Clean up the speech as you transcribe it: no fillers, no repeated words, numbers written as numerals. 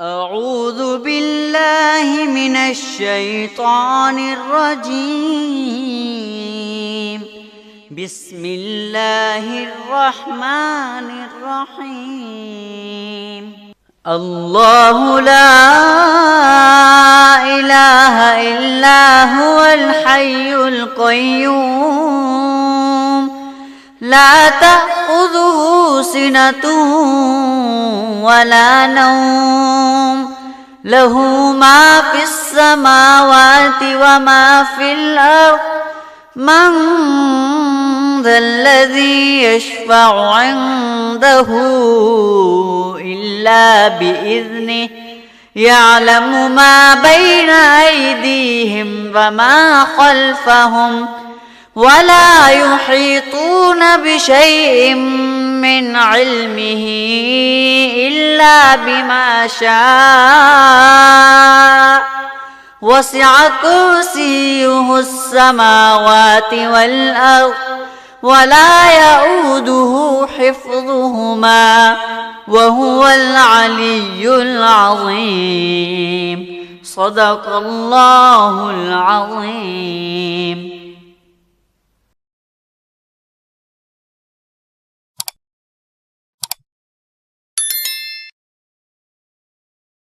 أعوذ بالله من الشيطان الرجيم. بسم الله الرحمن الرحيم. الله لا إله إلا هو الحي القيوم لا تأخذه سنة ولا نوم له ما في السماوات وما في الأرض من ذا الذي يشفع عنده إلا بإذنه يعلم ما بين أيديهم وما خلفهم ولا يحيطون بشيء من علمه إلا بما شاء وسع كرسيه السماوات والأرض ولا يؤوده حفظهما وهو العلي العظيم. صدق الله العظيم.